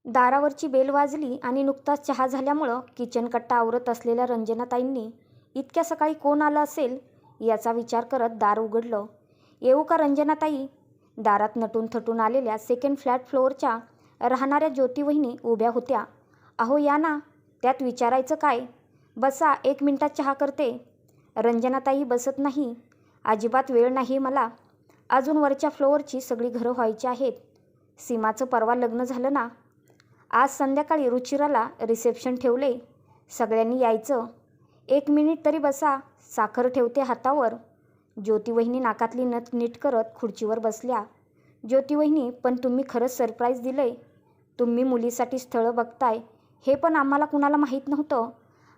दारावरची bell वाजली आणि नुकताच चहा झाल्यामुळं किचन कट्टा आवरत असलेल्या रंजनाताईंनी इतक्या सकाळी कोण आलं असेल याचा विचार करत दार उघडलं. येऊ का रंजनाताई? दारात नटून थटून आलेल्या सेकंड फ्लॅट फ्लोअरच्या राहणाऱ्या ज्योतिवहिनी उभ्या होत्या. अहो या ना, त्यात विचारायचं काय? बसा, 1 मिनिटात चहा करते. रंजनाताई बसत नाही. अजिबात वेळ नाही मला. अजून वरच्या फ्लोअरची सगळी घरं व्हायची आहेत. सीमाचं परवा लग्न झालं ना. आज संध्याकाळी रुचिराला रिसेप्शन ठेवले. सगळ्यांनी यायचं. 1 मिनिट तरी बसा, साखर ठेवते हातावर. ज्योतिवहिनी नाकातली नथ नीट करत खुर्चीवर बसल्या. ज्योतिवहिनी, पण तुम्ही खरंच सरप्राईज दिलंय. तुम्ही मुलीसाठी स्थळं बघताय हे पण आम्हाला कुणाला माहीत नव्हतं.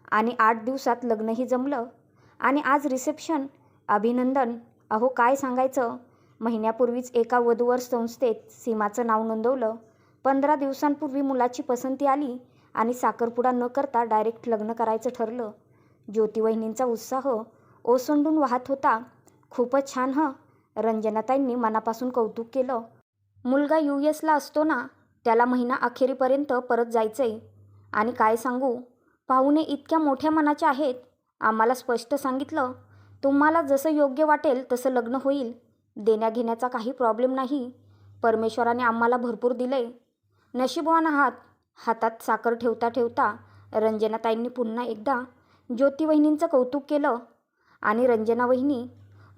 आणि 8 दिवसात लग्नही जमलं. आणि आज रिसेप्शन. अभिनंदन. अहो काय सांगायचं, महिन्यापूर्वीच एका वधूवर संस्थेत सीमाचं नाव नोंदवलं. 15 दिवसांपूर्वी मुलाची पसंती आली आणि साखरपुडा न करता डायरेक्ट लग्न करायचं ठरलं. ज्योतिवहिनींचा उत्साह ओसंडून वाहत होता. खूपच छान हं. रंजनाताईंनी मनापासून कौतुक केलं. मुलगा US ला असतो ना, त्याला महिना अखेरीपर्यंत परत जायचंय. आणि काय सांगू, पाहुणे इतक्या मोठ्या मनाचे आहेत. आम्हाला स्पष्ट सांगितलं, तुम्हाला जसं योग्य वाटेल तसं लग्न होईल. देण्याघेण्याचा काही प्रॉब्लेम नाही. परमेश्वराने आम्हाला भरपूर दिलंय. नशीबवान आहात. हातात साखर ठेवता ठेवता रंजनाताईंनी पुन्हा एकदा ज्योतिवहिनींचं कौतुक केलं. आणि रंजना वहिनी,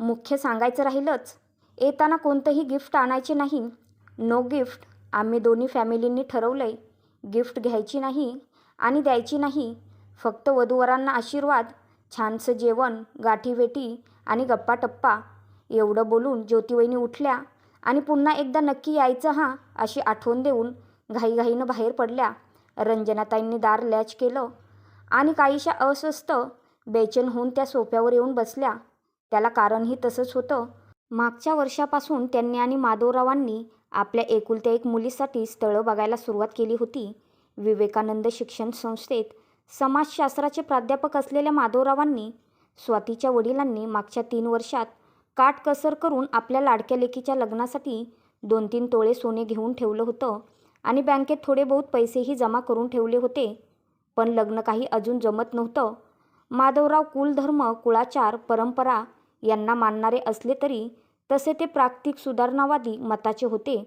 मुख्य सांगायचं राहिलंच, येताना कोणतंही गिफ्ट आणायचे नाही. No gift. आम्ही दोन्ही फॅमिलींनी ठरवलंय. गिफ्ट घ्यायची नाही आणि द्यायची नाही. फक्त वधूवरांना आशीर्वाद, छानसं जेवण, गाठीभेटी आणि गप्पा-टप्पा. एवढं बोलून ज्योतिवहिनी उठल्या आणि पुन्हा एकदा नक्की यायचं हां अशी आठवण देऊन घाईघाईनं बाहेर पडल्या. रंजनाताईंनी दार लॅच केलं आणि काहीशा अस्वस्थ, बेचैन होऊन त्या सोफ्यावर येऊन बसल्या. त्याला कारणही तसंच होतं. मागच्या वर्षापासून त्यांनी आणि माधवरावांनी आपल्या एकुलत्या एक मुलीसाठी स्थळं बघायला सुरुवात केली होती. विवेकानंद शिक्षण संस्थेत समाजशास्त्राचे प्राध्यापक असलेल्या माधवरावांनी स्वातीच्या वडिलांनी मागच्या 3 वर्षात काटकसर करून आपल्या लाडक्या लेकीच्या लग्नासाठी 2-3 तोळे सोने घेऊन ठेवलं होतं आणि बँकेत थोडे बहुत पैसेही जमा करून ठेवले होते. पण लग्न काही अजून जमत नव्हतं. माधवराव कुलधर्म, कुळाचार, परंपरा यांना मानणारे असले तरी तसे ते प्राकृतिक सुधारणावादी मताचे होते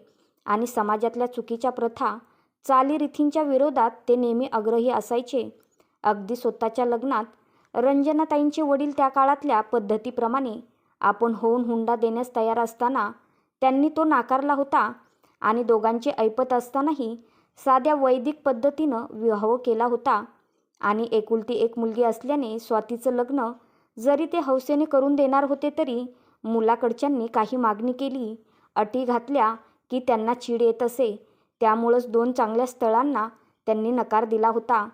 आणि समाजातल्या चुकीच्या प्रथा, चालीरीतींच्या विरोधात ते नेहमी आग्रही असायचे. अगदी स्वतःच्या लग्नात रंजनाताईंचे वडील त्या काळातल्या पद्धतीप्रमाणे आपण होऊन हुंडा देण्यास तयार असताना त्यांनी तो नाकारला होता आणि दोघांची ऐपत असतानाही साध्या वैदिक पद्धतीनं विवाह केला होता. आणि एकुलती एक मुलगी असल्याने स्वातीचं लग्न जरी ते हौसेने करून देणार होते तरी मुलाकडच्यांनी काही मागणी केली, अटी घातल्या की त्यांना चीड येत असे. त्यामुळंच 2 चांगल्या स्थळांना त्यांनी नकार दिला होता.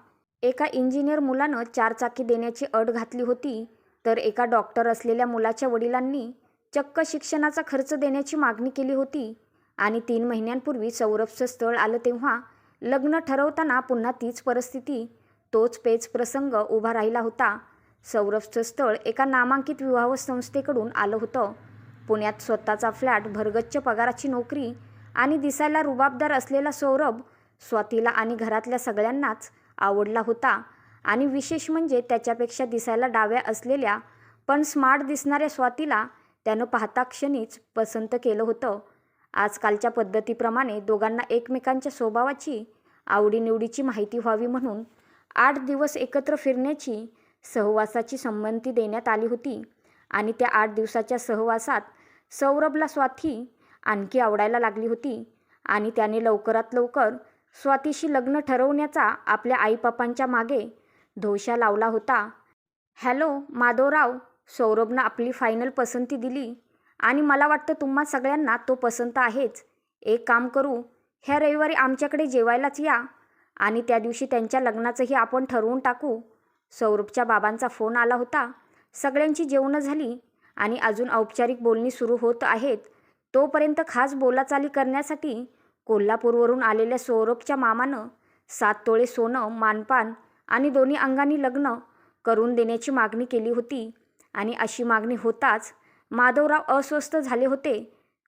एका इंजिनियर मुलानं 4 चाकी देण्याची अट घातली होती, तर एका डॉक्टर असलेल्या मुलाच्या वडिलांनी चक्क शिक्षणाचा खर्च देण्याची मागणी केली होती. आणि 3 महिन्यांपूर्वी सौरभचं स्थळ आलं तेव्हा लग्न ठरवताना पुन्हा तीच परिस्थिती, तोच पेच प्रसंग उभा राहिला होता. सौरभचं स्थळ एका नामांकित विवाह संस्थेकडून आलं होतं. पुण्यात स्वतःचा फ्लॅट, भरगच्च पगाराची नोकरी आणि दिसायला रुबाबदार असलेला सौरभ स्वातीला आणि घरातल्या सगळ्यांनाच आवडला होता. आणि विशेष म्हणजे त्याच्यापेक्षा दिसायला डाव्या असलेल्या पण स्मार्ट दिसणाऱ्या स्वातीला त्यानं पाहता क्षणीच पसंत केलं होतं. आजकालच्या पद्धतीप्रमाणे दोघांना एकमेकांच्या स्वभावाची, आवडीनिवडीची माहिती व्हावी म्हणून 8 दिवस एकत्र फिरण्याची, सहवासाची संमती देण्यात आली होती. आणि त्या 8 दिवसाच्या सहवासात सौरभला स्वाती आणखी आवडायला लागली होती आणि त्याने लवकरात लवकर स्वातीशी लग्न ठरवण्याचा आपल्या आईबापांच्या मागे धोशा लावला होता. हॅलो माधवराव, सौरभनं आपली फायनल पसंती दिली आणि मला वाटतं तुम्हा सगळ्यांना तो पसंत आहेच. एक काम करू, ह्या रविवारी आमच्याकडे जेवायलाच या आणि त्या दिवशी त्यांच्या लग्नाचंही आपण ठरवून टाकू. सौरभच्या बाबांचा फोन आला होता. सगळ्यांची जेवणं झाली आणि अजून औपचारिक बोलणी सुरू होत आहेत. तोपर्यंत खास बोलाचाली करण्यासाठी कोल्हापूरवरून आलेल्या सौरभच्या मामानं 7 तोळे सोनं, मानपान आणि दोन्ही अंगांनी लग्न करून देण्याची मागणी केली होती. आणि अशी मागणी होताच माधवराव अस्वस्थ झाले होते.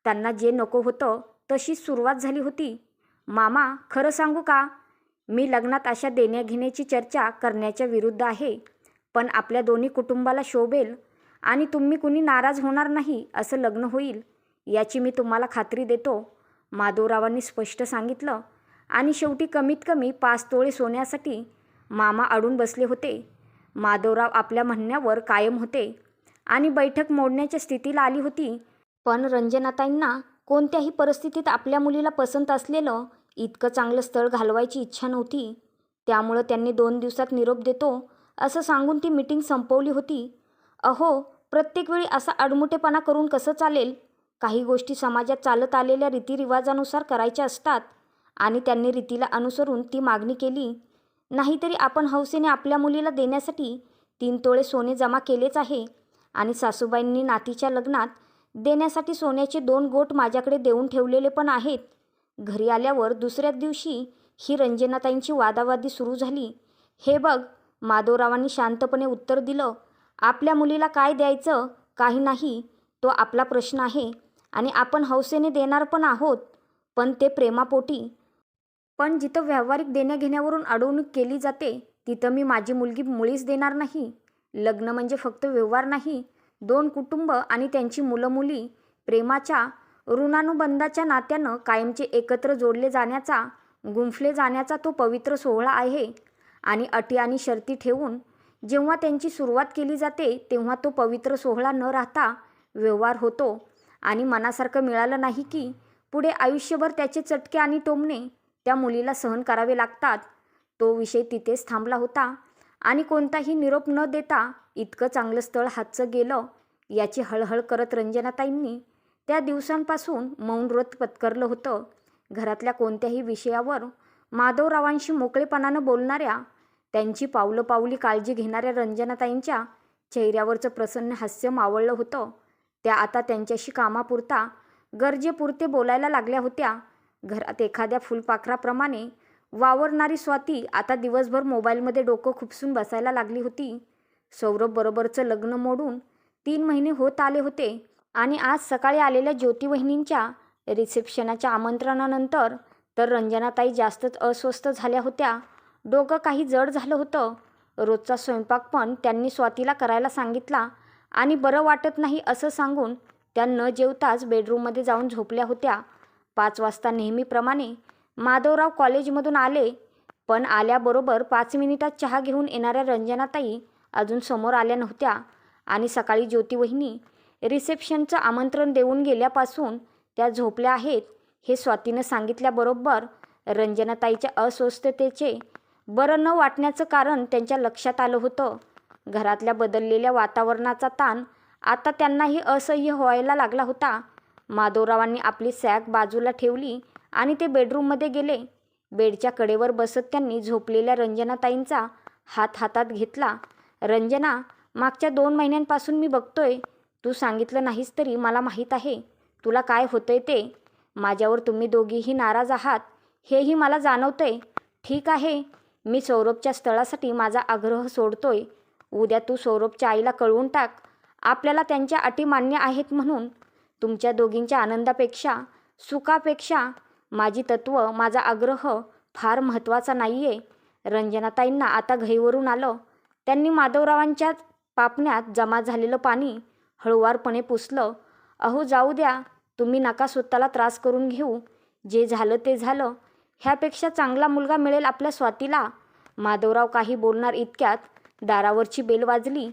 त्यांना जे नको होतं तशीच सुरुवात झाली होती. मामा, खरं सांगू का, मी लग्नात अशा देण्याघेण्याची चर्चा करण्याच्या विरुद्ध आहे. पण आपल्या दोन्ही कुटुंबाला शोभेल आणि तुम्ही कुणी नाराज होणार नाही असं लग्न होईल याची मी तुम्हाला खात्री देतो, माधवरावांनी स्पष्ट सांगितलं. आणि शेवटी कमीत कमी 5 तोळे सोन्यासाठी मामा अडून बसले होते. माधवराव आपल्या म्हणण्यावर कायम होते आणि बैठक मोडण्याच्या स्थितीला आली होती. पण रंजनाताईंना कोणत्याही परिस्थितीत आपल्या मुलीला पसंत असलेलं इतकं चांगलं स्थळ घालवायची इच्छा नव्हती. त्यामुळं त्यांनी 2 दिवसात निरोप देतो असं सांगून ती मीटिंग संपवली होती. अहो, प्रत्येक वेळी असा आडमुठेपणा करून कसं चालेल? काही गोष्टी समाजात चालत आलेल्या रीतिरिवाजानुसार करायच्या असतात आणि त्यांनी रीतीला अनुसरून ती मागणी केली. नाहीतरी आपण हौसेने आपल्या मुलीला देण्यासाठी 3 तोळे सोने जमा केलेच आहे आणि सासूबाईंनी नातीच्या लग्नात देण्यासाठी सोन्याचे 2 गोट माझ्याकडे देऊन ठेवलेले पण आहेत. घरी आल्यावर दुसऱ्याच दिवशी ही रंजनाताईंची वादावादी सुरू झाली. हे बघ, माधवरावांनी शांतपणे उत्तर दिलं, आपल्या मुलीला काय द्यायचं काही नाही, तो आपला प्रश्न आहे आणि आपण हौसेने देणार पण आहोत, पण ते प्रेमापोटी. पण जिथं व्यावहारिक देण्याघेण्यावरून अडवणूक केली जाते तिथं मी माझी मुलगी मुळीच देणार नाही. लग्न म्हणजे फक्त व्यवहार नाही, 2 कुटुंब आणि त्यांची मुलं मुली प्रेमाच्या ऋणानुबंधाच्या नात्यानं कायमचे एकत्र जोडले जाण्याचा, गुंफले जाण्याचा तो पवित्र सोहळा आहे. आणि अटी आणि शर्ती ठेवून जेव्हा त्यांची सुरुवात केली जाते तेव्हा तो पवित्र सोहळा न राहता व्यवहार होतो आणि मनासारखं मिळालं नाही की पुढे आयुष्यभर त्याचे चटके आणि टोमणे त्या मुलीला सहन करावे लागतात. तो विषय तिथेच थांबला होता आणि कोणताही निरोप न देता इतकं चांगलं स्थळ हातचं गेलं याची हळहळ करत रंजनाताईंनी त्या दिवसांपासून मौन व्रत पत्करलं होतं. घरातल्या कोणत्याही विषयावर माधवरावांशी मोकळेपणानं बोलणाऱ्या, त्यांची पावलोपावली काळजी घेणाऱ्या रंजनाताईंच्या चेहऱ्यावरचं प्रसन्न हास्य मावळलं होतं. त्या आता त्यांच्याशी कामापुरता, गरजेपुरते बोलायला लागल्या होत्या. घरात एखाद्या फुलपाखराप्रमाणे वावरणारी स्वाती आता दिवसभर मोबाईलमध्ये डोकं खुपसून बसायला लागली होती. सौरभ बरोबरचं लग्न मोडून 3 महिने होत आले होते आणि आज सकाळी आलेल्या ज्योतिवहिनींच्या रिसेप्शनाच्या आमंत्रणानंतर तर रंजनाताई जास्तच अस्वस्थ झाल्या होत्या. डोकं काही जड झालं होतं. रोजचा स्वयंपाक पण त्यांनी स्वातीला करायला सांगितला आणि बरं वाटत नाही असं सांगून त्या न जेवताच बेडरूममध्ये जाऊन झोपल्या होत्या. 5 वाजता नेहमीप्रमाणे माधवराव कॉलेजमधून आले, पण आल्याबरोबर 5 मिनिटात चहा घेऊन येणाऱ्या रंजनाताई अजून समोर आल्या नव्हत्या आणि सकाळी ज्योतिवहिनी रिसेप्शनचं आमंत्रण देऊन गेल्यापासून त्या झोपल्या आहेत हे स्वातीनं सांगितल्याबरोबर रंजनाताईच्या अस्वस्थतेचे बरं न वाटण्याचं कारण त्यांच्या लक्षात आलं होतं. घरातल्या बदललेल्या वातावरणाचा ताण आता त्यांनाही असह्य व्हायला लागला होता. माधवरावांनी आपली सॅक बाजूला ठेवली आणि ते बेडरूममध्ये गेले. बेडच्या कडेवर बसत त्यांनी झोपलेल्या रंजनाताईंचा हात हातात घेतला. रंजना, मागच्या 2 महिन्यांपासून मी बघतोय, तू सांगितलं नाहीस तरी मला माहीत आहे तुला काय होतंय ते. माझ्यावर तुम्ही दोघीही नाराज आहात हेही मला जाणवतंय. ठीक आहे, मी सौरभच्या स्थळासाठी माझा आग्रह सोडतोय. उद्या तू सौरभच्या आईला कळवून टाक आपल्याला त्यांच्या अटी मान्य आहेत म्हणून. तुमच्या दोघींच्या आनंदापेक्षा, सुखापेक्षा माझी तत्त्व, माझा आग्रह फार महत्त्वाचा नाही आहे. रंजनाताईंना आता घाईवरून आलं. त्यांनी माधवरावांच्या पापण्यात जमा झालेलं पाणी हळुवारपणे पुसलं. अहो जाऊ द्या, तुम्ही नका स्वतःला त्रास करून घेऊ. जे झालं ते झालं. ह्यापेक्षा चांगला मुलगा मिळेल आपल्या स्वातीला. माधवराव काही बोलणार इतक्यात दारावरची बेल वाजली.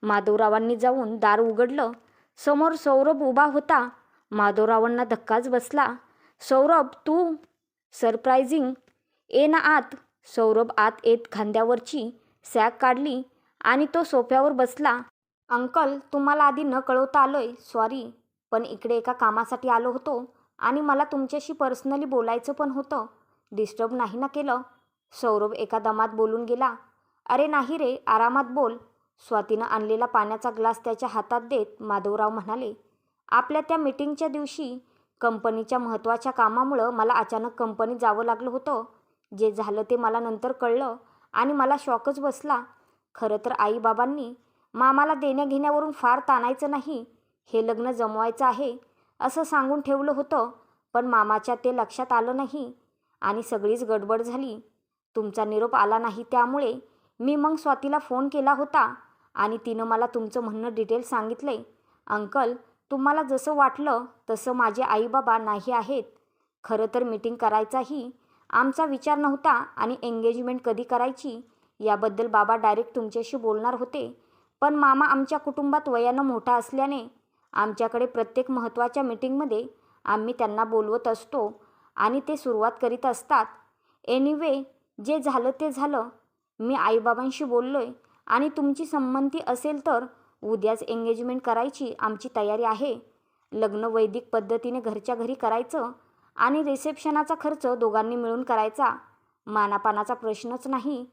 माधवरावांनी जाऊन दार उघडलं. समोर सौरभ उभा होता. माधवरावांना धक्काच बसला. सौरभ, तू? सरप्रायझिंग. ये ना आत. सौरभ आत येत खांद्यावरची सॅक काढली आणि तो सोफ्यावर बसला. अंकल, तुम्हाला आधी न कळवता आलोय, सॉरी, पण इकडे एका कामासाठी आलो होतो आणि मला तुमच्याशी पर्सनली बोलायचं पण होतं. डिस्टर्ब नाही ना केलं? सौरभ एका दमात बोलून गेला. अरे नाही रे, आरामात बोल. स्वातीनं आणलेला पाण्याचा ग्लास त्याच्या हातात देत माधवराव म्हणाले, आपल्या त्या मीटिंगच्या दिवशी कंपनीच्या महत्त्वाच्या कामामुळं मला अचानक कंपनीत जावं लागलं होतं. जे झालं ते मला नंतर कळलं आणि मला शॉकच बसला. खरं तर आईबाबांनी मामाला देण्याघेण्यावरून फार ताणायचं नाही, हे लग्न जमवायचं आहे असं सांगून ठेवलं होतं, पण मामाच्या ते लक्षात आलं नाही आणि सगळीच गडबड झाली. तुमचा निरोप आला नाही त्यामुळे मी मग स्वातीला फोन केला होता आणि तिनं मला तुमचं म्हणणं डिटेल सांगितले. अंकल, तुम्हाला जसं वाटलं तसं माझे आईबाबा नाही आहेत. खरं तर मीटिंग करायचाही आमचा विचार नव्हता आणि एंगेजमेंट कधी करायची याबद्दल बाबा डायरेक्ट तुमच्याशी बोलणार होते. पण मामा आमच्या कुटुंबात वयानं मोठा असल्याने आमच्याकडे प्रत्येक महत्त्वाच्या मीटिंगमध्ये आम्ही त्यांना बोलवत असतो आणि ते सुरुवात करीत असतात. एनिवे, जे झालं ते झालं. मी आईबाबांशी बोललोय आणि तुमची संमती असेल तर उद्याच एंगेजमेंट करायची आमची तयारी आहे. लग्न वैदिक पद्धतीने घरच्या घरी करायचं आणि रिसेप्शनाचा खर्च दोघांनी मिळून करायचा. मानापानाचा प्रश्नच नाही.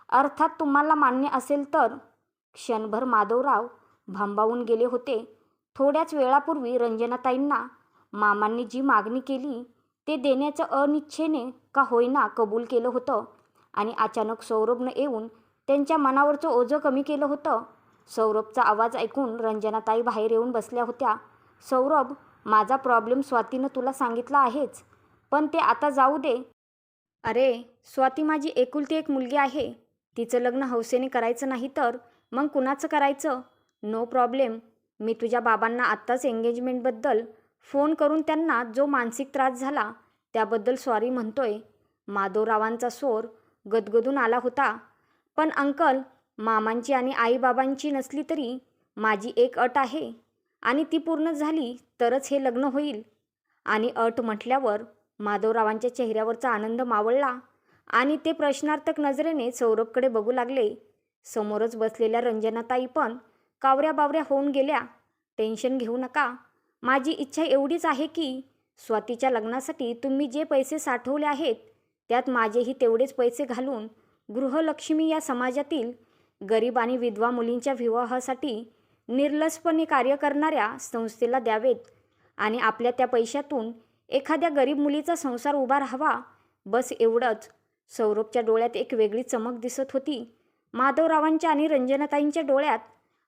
अर्थात तुम्हाला मान्य असेल तर. क्षणभर माधवराव भांबावून गेले होते. थोड्याच वेळापूर्वी रंजनाताईंना मामांनी जी मागणी केली ते देण्याचं अनिच्छेने का होईना कबूल केलं होतं आणि अचानक सौरभनं येऊन त्यांच्या मनावरचं ओझं कमी केलं होतं. सौरभचा आवाज ऐकून रंजनाताई बाहेर येऊन बसल्या होत्या. सौरभ, माझा प्रॉब्लेम स्वातीनं तुला सांगितला आहेच, पण ते आता जाऊ दे. अरे, स्वाती माझी एकुलती एक मुलगी आहे. तिचं लग्न हौसेने करायचं नाही तर मग कुणाचं करायचं? No problem. मी तुझ्या बाबांना आत्ताच एंगेजमेंटबद्दल फोन करून त्यांना जो मानसिक त्रास झाला त्याबद्दल सॉरी म्हणतोय. माधवरावांचा स्वर गदगदून आला होता. पण अंकल, मामांची आणि आईबाबांची नसली तरी माझी एक अट आहे आणि ती पूर्ण झाली तरच हे लग्न होईल. आणि अट म्हटल्यावर माधवरावांच्या चेहऱ्यावरचा आनंद मावळला आणि ते प्रश्नार्थक नजरेने सौरभकडे बघू लागले. समोरच बसलेल्या रंजनाताई पण कावऱ्या बावऱ्या होऊन गेल्या. टेन्शन घेऊ नका. माझी इच्छा एवढीच आहे की स्वातीच्या लग्नासाठी तुम्ही जे पैसे साठवले आहेत त्यात माझेही तेवढेच पैसे घालून गृहलक्ष्मी या समाजातील गरीब आणि विधवा मुलींच्या विवाहासाठी निर्लसपणे कार्य करणाऱ्या संस्थेला द्यावेत आणि आपल्या त्या पैशातून एखाद्या गरीब मुलीचा संसार उभा राहावा. बस एवढंच. सौरभच्या डोळ्यात एक वेगळी चमक दिसत होती. माधवरावांच्या आणि रंजनाताईंच्या डोळ्यात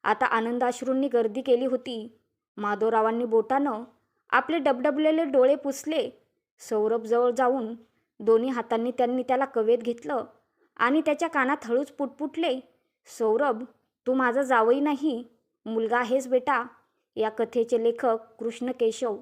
आता आनंदाश्रूंनी गर्दी केली होती. माधवरावांनी बोटानं आपले डबडबलेले डोळे पुसले. सौरभजवळ जाऊन दोन्ही हातांनी त्यांनी त्याला कवेत घेतलं आणि त्याच्या कानात हळूच पुटपुटले, सौरभ, तू माझा जावई नाही, मुलगा आहेस बेटा. या कथेचे लेखक कृष्ण केशव.